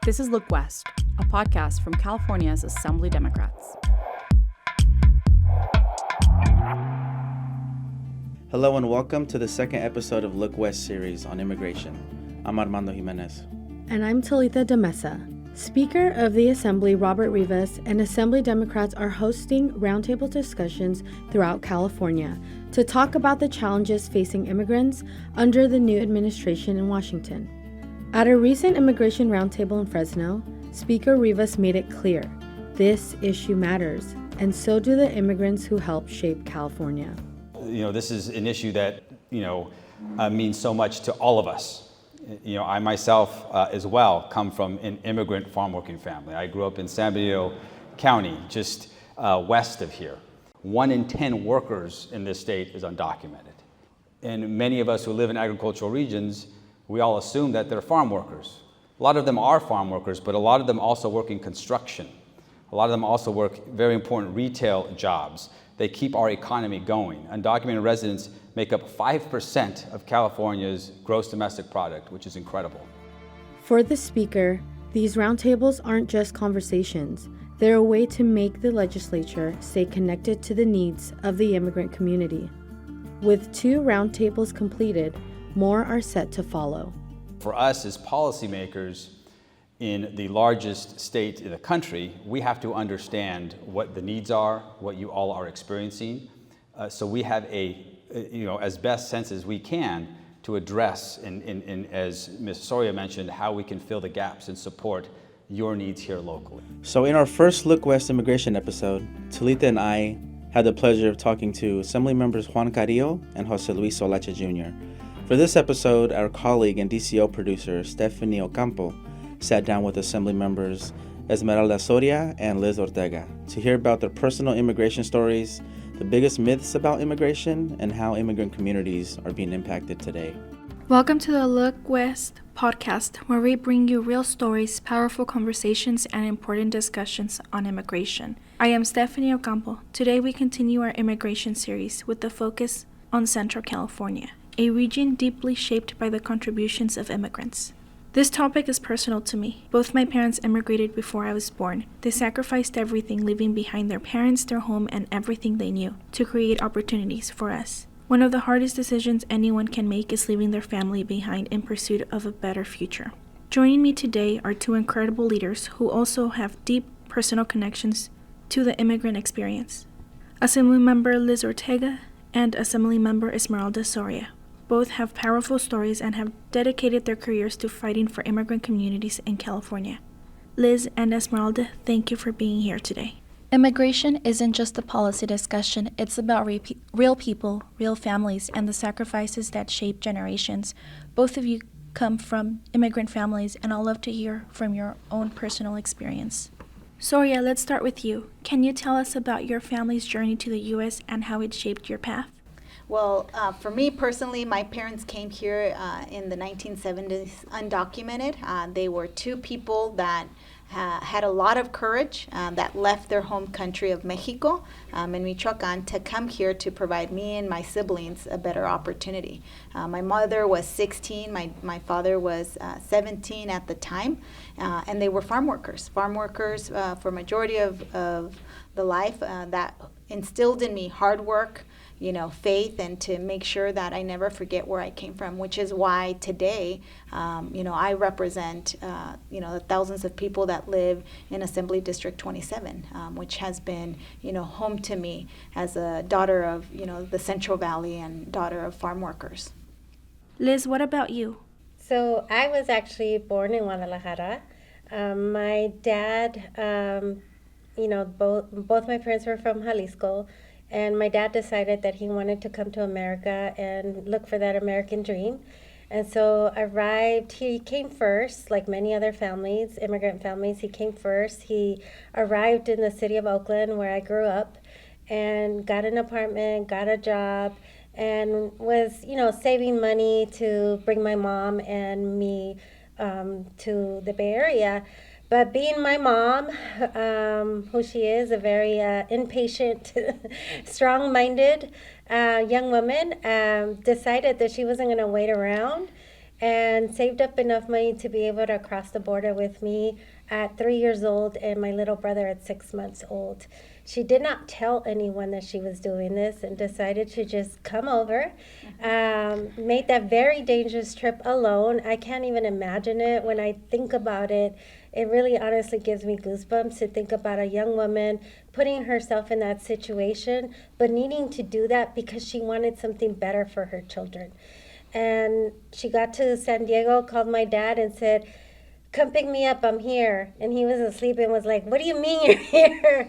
This is Look West, a podcast from California's Assembly Democrats. Hello and welcome to the second episode of Look West series on immigration. I'm Armando Jimenez. And I'm Talita de Mesa. Speaker of the Assembly Robert Rivas and Assembly Democrats are hosting roundtable discussions throughout California to talk about the challenges facing immigrants under the new administration in Washington. At a recent immigration roundtable in Fresno, Speaker Rivas made it clear this issue matters, and so do the immigrants who helped shape California. This is an issue that, means so much to all of us. I myself as well come from an immigrant farm working family. I grew up in San Bernardino County, just west of here. 1 in 10 workers in this state is undocumented. And many of us who live in agricultural regions, we all assume that they're farm workers. A lot of them are farm workers, but a lot of them also work in construction. A lot of them also work very important retail jobs. They keep our economy going. Undocumented residents make up 5% of California's gross domestic product, which is incredible. For the speaker, these roundtables aren't just conversations. They're a way to make the legislature stay connected to the needs of the immigrant community. With 2 roundtables completed, more are set to follow. For us as policymakers in the largest state in the country, we have to understand what the needs are, what you all are experiencing, so we have as best sense as we can to address, and as Ms. Soria mentioned, how we can fill the gaps and support your needs here locally. So in our first Look West immigration episode, Talita and I had the pleasure of talking to Assembly members Juan Carrillo and Jose Luis Solache Jr. For this episode, our colleague and DCO producer Stephanie Ocampo sat down with Assembly members Esmerelda Soria and Liz Ortega to hear about their personal immigration stories, the biggest myths about immigration, and how immigrant communities are being impacted today. Welcome to the Look West podcast, where we bring you real stories, powerful conversations, and important discussions on immigration. I am Stephanie Ocampo. Today we continue our immigration series with the focus on Central California, a region deeply shaped by the contributions of immigrants. This topic is personal to me. Both my parents immigrated before I was born. They sacrificed everything, leaving behind their parents, their home, and everything they knew to create opportunities for us. One of the hardest decisions anyone can make is leaving their family behind in pursuit of a better future. Joining me today are 2 incredible leaders who also have deep personal connections to the immigrant experience. Assemblymember Liz Ortega and Assemblymember Esmerelda Soria. Both have powerful stories and have dedicated their careers to fighting for immigrant communities in California. Liz and Esmeralda, thank you for being here today. Immigration isn't just a policy discussion, it's about real people, real families, and the sacrifices that shape generations. Both of you come from immigrant families, and I'd love to hear from your own personal experience. Soria, let's start with you. Can you tell us about your family's journey to the U.S. and how it shaped your path? Well, for me personally, my parents came here in the 1970s undocumented. They were 2 people that had a lot of courage that left their home country of Mexico in Michoacan to come here to provide me and my siblings a better opportunity. My mother was 16, my father was 17 at the time, and they were farm workers. Farm workers for majority of the life that instilled in me hard work, faith, and to make sure that I never forget where I came from, which is why today, I represent, the thousands of people that live in Assembly District 27, which has been, home to me as a daughter of, the Central Valley and daughter of farm workers. Liz, what about you? So I was actually born in Guadalajara. My dad, both my parents were from Jalisco. And my dad decided that he wanted to come to America and look for that American dream. And so he came first, like many other families, immigrant families, he came first. He arrived in the city of Oakland, where I grew up, and got an apartment, got a job, and was, saving money to bring my mom and me to the Bay Area. But being my mom, who she is, a very impatient, strong-minded young woman, decided that she wasn't going to wait around and saved up enough money to be able to cross the border with me at 3 years old and my little brother at 6 months old. She did not tell anyone that she was doing this and decided to just come over. Made that very dangerous trip alone. I can't even imagine it. When I think about it, it really honestly gives me goosebumps to think about a young woman putting herself in that situation, but needing to do that because she wanted something better for her children. And she got to San Diego, called my dad and said, "Come pick me up, I'm here." And he was asleep and was like, "What do you mean you're here?"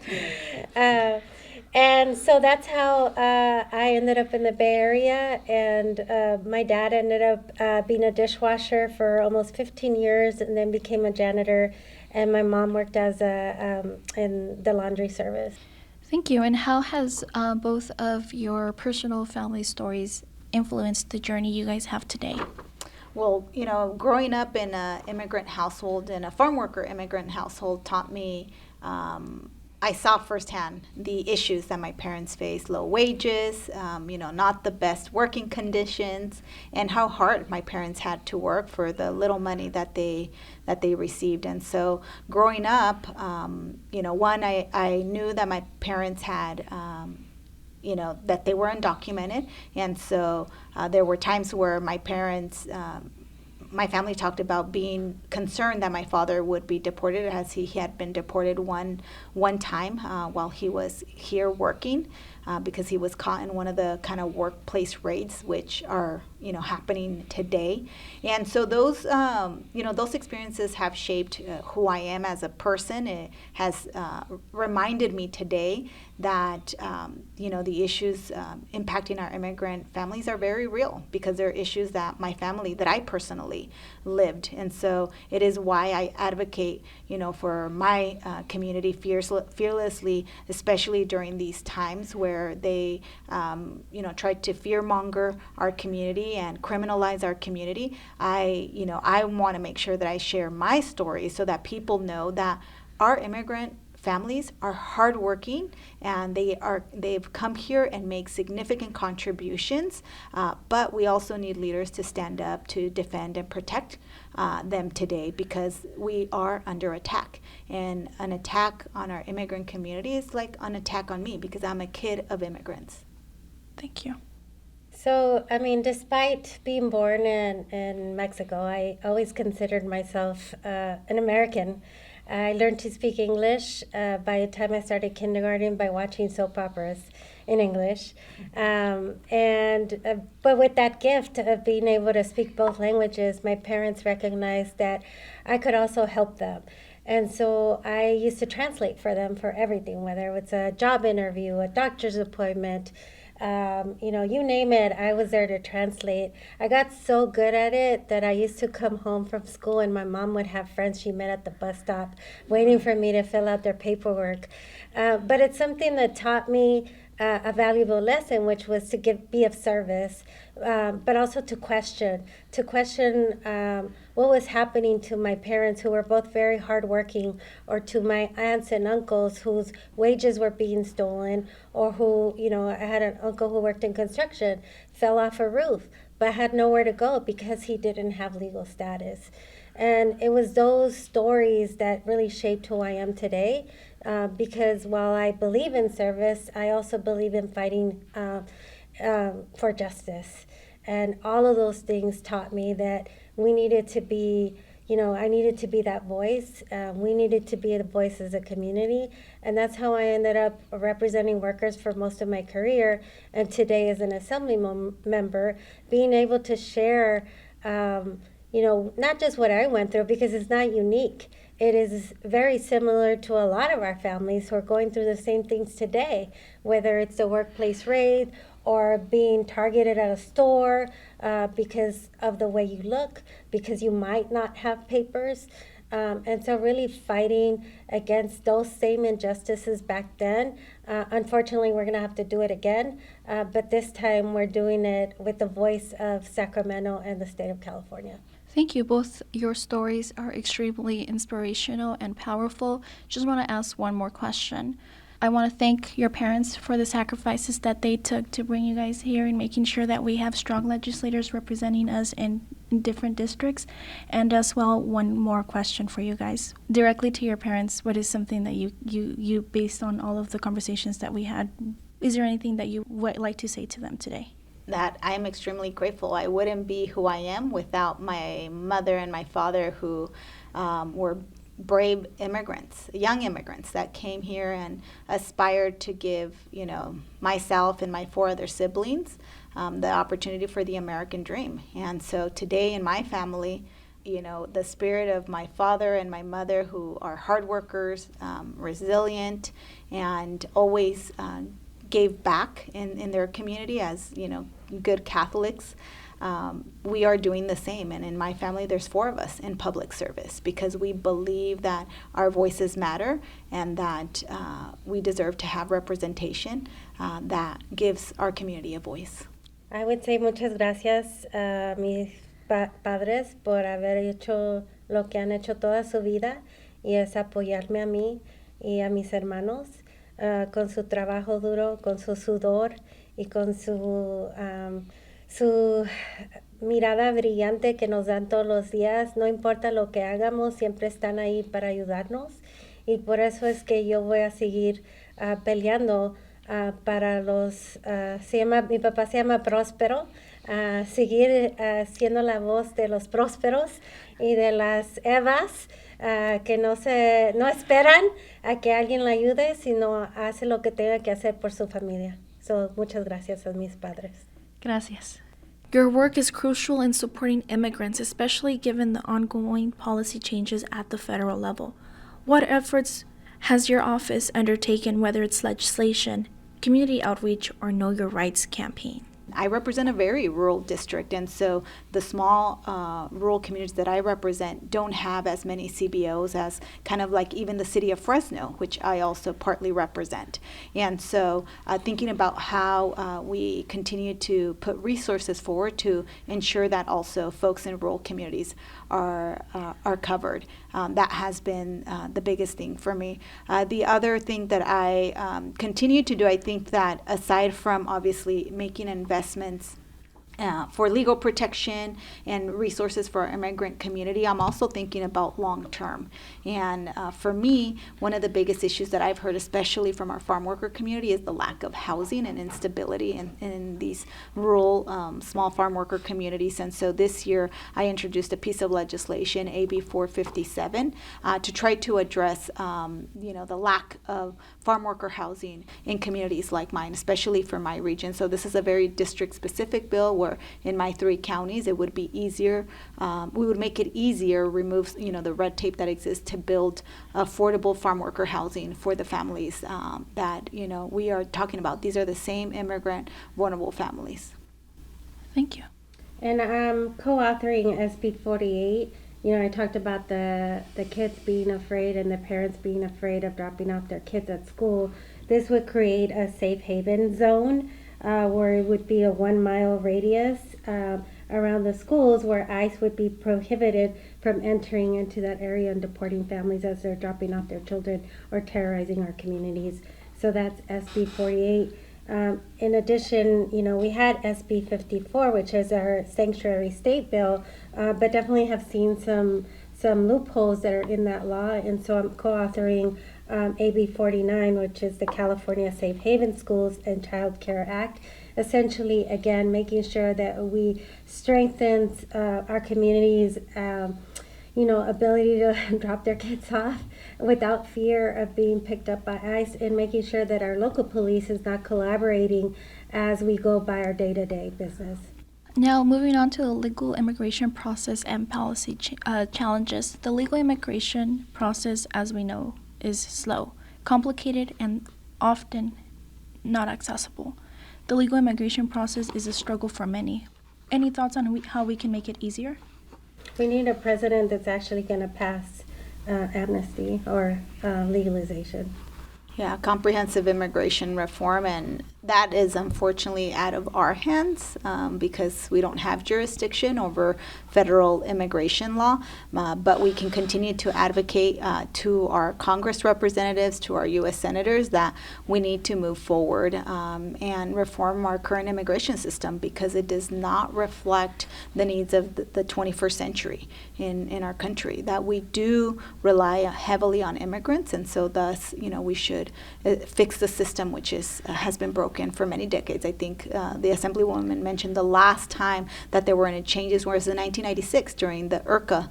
And so that's how I ended up in the Bay Area. And my dad ended up being a dishwasher for almost 15 years and then became a janitor. And my mom worked as in the laundry service. Thank you. And how has both of your personal family stories influenced the journey you guys have today? Well, growing up in an immigrant household, in a farm worker immigrant household, taught me, I saw firsthand the issues that my parents faced: low wages, not the best working conditions, and how hard my parents had to work for the little money that they received. And so growing up, one, I knew that my parents had that they were undocumented. And so there were times where my parents, my family talked about being concerned that my father would be deported, as he had been deported one time while he was here working, because he was caught in one of the kind of workplace raids, which are happening today. And so those experiences have shaped who I am as a person. It has reminded me today that the issues impacting our immigrant families are very real, because they're issues that I personally lived. And so it is why I advocate for my community fearlessly, especially during these times where they try to fearmonger our community and criminalize our community. I want to make sure that I share my story so that people know that our immigrant families are hardworking, and they've come here and make significant contributions, but we also need leaders to stand up to defend and protect them today, because we are under attack. And an attack on our immigrant community is like an attack on me, because I'm a kid of immigrants. Thank you. So, despite being born in Mexico, I always considered myself an American. I learned to speak English by the time I started kindergarten by watching soap operas in English. But with that gift of being able to speak both languages, my parents recognized that I could also help them. And so I used to translate for them for everything, whether it's a job interview, a doctor's appointment, you name it, I was there to translate. I got so good at it that I used to come home from school and my mom would have friends she met at the bus stop waiting for me to fill out their paperwork. But it's something that taught me a valuable lesson, which was to be of service, but also to question what was happening to my parents, who were both very hardworking, or to my aunts and uncles whose wages were being stolen, or who, I had an uncle who worked in construction, fell off a roof, but had nowhere to go because he didn't have legal status. And it was those stories that really shaped who I am today, because while I believe in service, I also believe in fighting for justice. And all of those things taught me that we needed to be, I needed to be that voice. We needed to be the voice as a community. And that's how I ended up representing workers for most of my career. And today, as an Assembly member, being able to share, not just what I went through, because it's not unique. It is very similar to a lot of our families who are going through the same things today, whether it's the workplace raid or being targeted at a store because of the way you look, because you might not have papers. And so really fighting against those same injustices back then. Unfortunately, we're going to have to do it again, but this time we're doing it with the voice of Sacramento and the state of California. Thank you. Both your stories are extremely inspirational and powerful. Just want to ask one more question. I want to thank your parents for the sacrifices that they took to bring you guys here and making sure that we have strong legislators representing us in different districts. And as well, one more question for you guys. Directly to your parents, what is something that you based on all of the conversations that we had, is there anything that you would like to say to them today? That I am extremely grateful. I wouldn't be who I am without my mother and my father, who were brave immigrants, young immigrants that came here and aspired to give, myself and my 4 other siblings the opportunity for the American dream. And so today in my family, the spirit of my father and my mother, who are hard workers, resilient, and always gave back in their community as, good Catholics, we are doing the same. And in my family, there's 4 of us in public service because we believe that our voices matter and that we deserve to have representation that gives our community a voice. I would say muchas gracias a mis padres por haber hecho lo que han hecho toda su vida, y es apoyarme a mí y a mis hermanos con su trabajo duro, con su sudor y con su mirada brillante que nos dan todos los días. No importa lo que hagamos, siempre están ahí para ayudarnos, y por eso es que yo voy a seguir peleando para los, mi papá se llama Próspero, seguir siendo la voz de los prósperos y de las Evas, que no esperan a que alguien la ayude, sino hace lo que tenga que hacer por su familia. Muchas gracias a mis padres. Gracias. Your work is crucial in supporting immigrants, especially given the ongoing policy changes at the federal level. What efforts has your office undertaken, whether it's legislation, community outreach, or Know Your Rights campaign? I represent a very rural district, and so the small rural communities that I represent don't have as many CBOs as kind of like even the city of Fresno, which I also partly represent. And so thinking about how we continue to put resources forward to ensure that also folks in rural communities are covered. That has been the biggest thing for me. The other thing that I continue to do, I think that aside from obviously making investments for legal protection and resources for our immigrant community, I'm also thinking about long term. And for me, one of the biggest issues that I've heard, especially from our farm worker community, is the lack of housing and instability in these rural small farm worker communities. And so this year, I introduced a piece of legislation, AB 457, to try to address the lack of farm worker housing in communities like mine, especially for my region. So this is a very district-specific bill where in my 3 counties it would be easier. We would make it easier, remove the red tape that exists to build affordable farm worker housing for the families that we are talking about. These are the same immigrant vulnerable families. Thank you. And I'm co-authoring SB 48. I talked about the kids being afraid and the parents being afraid of dropping off their kids at school. This would create a safe haven zone where it would be a 1 mile radius around the schools where ICE would be prohibited from entering into that area and deporting families as they're dropping off their children or terrorizing our communities. So that's SB 48. In addition, we had SB 54, which is our sanctuary state bill, but definitely have seen some loopholes that are in that law, and so I'm co-authoring AB 49, which is the California Safe Haven Schools and Child Care Act. Essentially, again, making sure that we strengthen our community's ability to drop their kids off without fear of being picked up by ICE, and making sure that our local police is not collaborating as we go by our day-to-day business. Now, moving on to the legal immigration process and policy challenges. The legal immigration process, as we know, is slow, complicated, and often not accessible. The legal immigration process is a struggle for many. Any thoughts on how we can make it easier? We need a president that's actually going to pass amnesty or legalization. Yeah, comprehensive immigration reform, and That is unfortunately out of our hands because we don't have jurisdiction over federal immigration law, but we can continue to advocate to our Congress representatives, to our U.S. senators, that we need to move forward and reform our current immigration system because it does not reflect the needs of the 21st century in our country, that we do rely heavily on immigrants, and so thus, we should fix the system which has been broken for many decades. I think the Assemblywoman mentioned the last time that there were any changes was in 1996 during the IRCA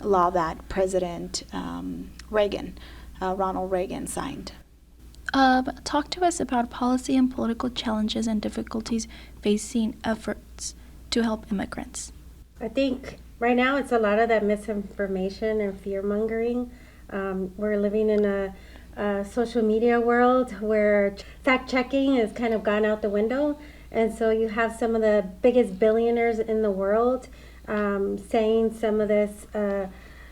law that President Ronald Reagan signed. Talk to us about policy and political challenges and difficulties facing efforts to help immigrants. I think right now it's a lot of that misinformation and fear-mongering. We're living in a social media world where fact-checking has kind of gone out the window. And so you have some of the biggest billionaires in the world saying some of this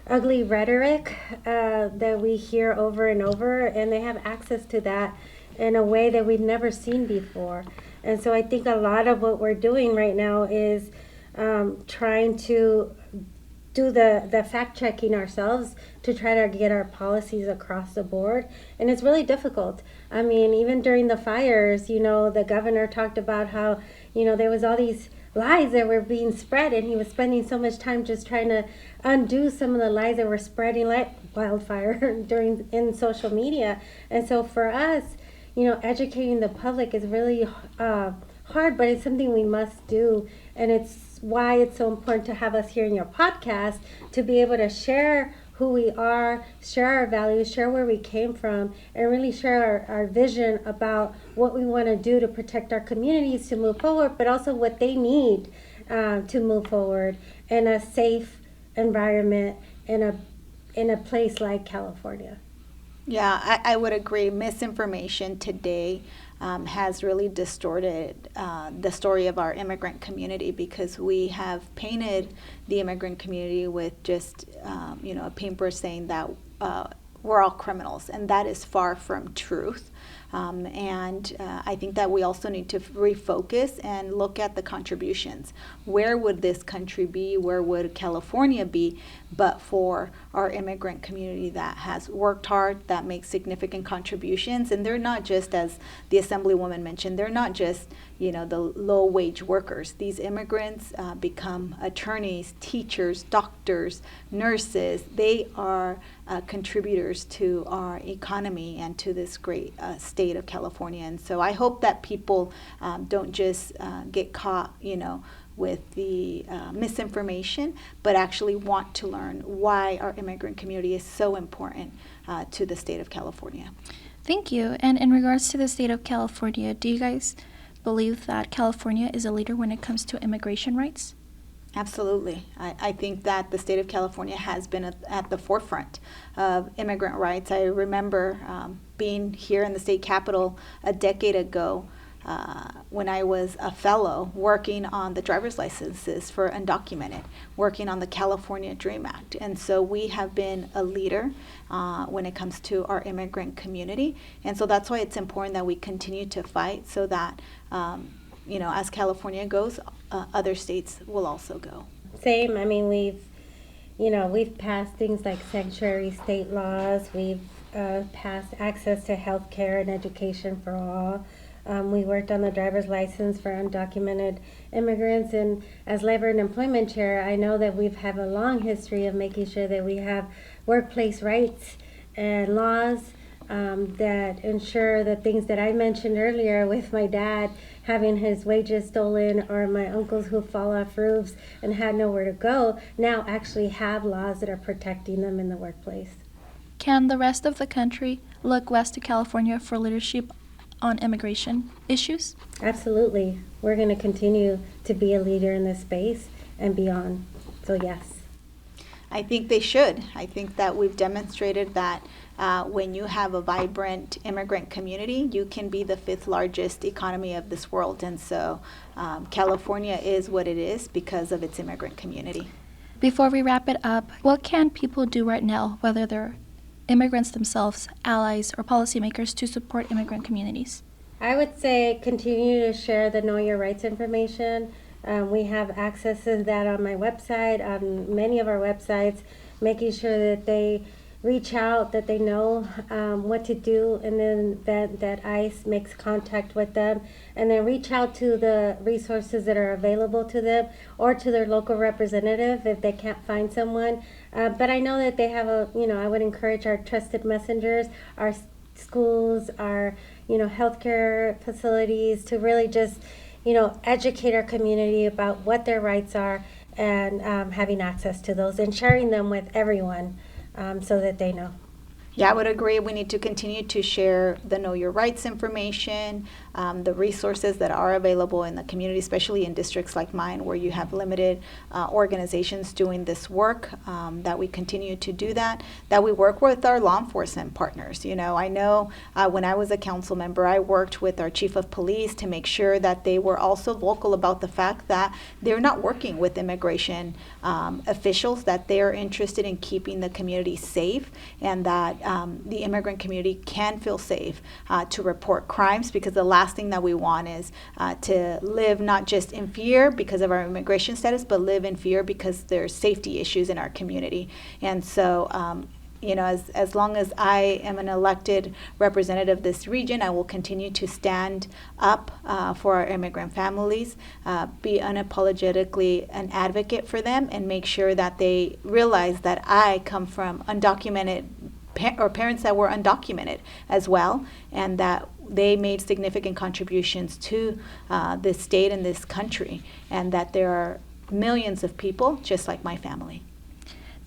ugly rhetoric that we hear over and over, and they have access to that in a way that we've never seen before. And so I think a lot of what we're doing right now is trying to do the fact-checking ourselves to try to get our policies across the board. And it's really difficult. I mean, even during the fires, the governor talked about how, there was all these lies that were being spread, and he was spending so much time just trying to undo some of the lies that were spreading like wildfire in social media. And so for us, educating the public is really hard, but it's something we must do. And it's why it's so important to have us here in your podcast to be able to share who we are, share our values, share where we came from, and really share our vision about what we want to do to protect our communities to move forward, but also what they need to move forward in a safe environment in a place like California. Yeah, I would agree. Misinformation today has really distorted the story of our immigrant community because we have painted the immigrant community with just, a paper saying that we're all criminals, and that is far from truth. I think that we also need to refocus and look at the contributions. Where would this country be? Where would California be but for our immigrant community that has worked hard, that makes significant contributions? And they're not just, as the Assemblywoman mentioned, they're not just, the low-wage workers. These immigrants become attorneys, teachers, doctors, nurses. They are contributors to our economy and to this great state of California. And so I hope that people don't just get caught, with the misinformation, but actually want to learn why our immigrant community is so important to the state of California. Thank you. And in regards to the state of California, do you guys believe that California is a leader when it comes to immigration rights? Absolutely. I think that the state of California has been at the forefront of immigrant rights. I remember being here in the state capitol a decade ago when I was a fellow working on the driver's licenses for undocumented, working on the California Dream Act. And so we have been a leader when it comes to our immigrant community. And so that's why it's important that we continue to fight so that, as California goes, other states will also go. Same. I mean, we've passed things like sanctuary state laws. We've passed access to health care and education for all. We worked on the driver's license for undocumented immigrants, and as labor and employment chair, I know that we've had a long history of making sure that we have workplace rights and laws that ensure the things that I mentioned earlier with my dad having his wages stolen, or my uncles who fall off roofs and had nowhere to go, now actually have laws that are protecting them in the workplace. Can the rest of the country look west to California for leadership on immigration issues? Absolutely. We're going to continue to be a leader in this space and beyond. So yes. I think they should. I think that we've demonstrated that when you have a vibrant immigrant community, you can be the 5th largest economy of this world. And so California is what it is because of its immigrant community. Before we wrap it up, what can people do right now, whether they're immigrants themselves, allies, or policymakers, to support immigrant communities? I would say continue to share the Know Your Rights information. We have access to that on my website, on many of our websites, making sure that they reach out, that they know what to do, and then that ICE makes contact with them, and then reach out to the resources that are available to them or to their local representative if they can't find someone. But I know that they have I would encourage our trusted messengers, our schools, our, healthcare facilities to really just, educate our community about what their rights are and having access to those and sharing them with everyone so that they know. Yeah, I would agree. We need to continue to share the Know Your Rights information, the resources that are available in the community, especially in districts like mine where you have limited organizations doing this work, that we continue to do that we work with our law enforcement partners. I know when I was a council member, I worked with our chief of police to make sure that they were also vocal about the fact that they're not working with immigration officials, that they're interested in keeping the community safe, and that the immigrant community can feel safe to report crimes, because the last thing that we want is to live not just in fear because of our immigration status, but live in fear because there's safety issues in our community. And so as long as I am an elected representative of this region, I will continue to stand up for our immigrant families, be unapologetically an advocate for them, and make sure that they realize that I come from undocumented or parents that were undocumented as well, and that they made significant contributions to this state and this country, and that there are millions of people just like my family.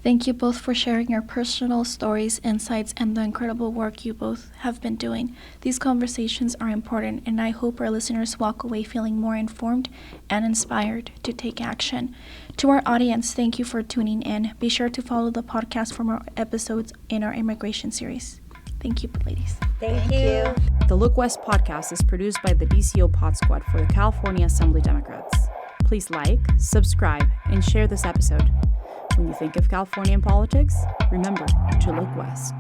Thank you both for sharing your personal stories, insights, and the incredible work you both have been doing. These conversations are important, and I hope our listeners walk away feeling more informed and inspired to take action. To our audience, thank you for tuning in. Be sure to follow the podcast for more episodes in our immigration series. Thank you, ladies. Thank you. The Look West podcast is produced by the DCO Pod Squad for the California Assembly Democrats. Please like, subscribe, and share this episode. When you think of Californian politics, remember to look west.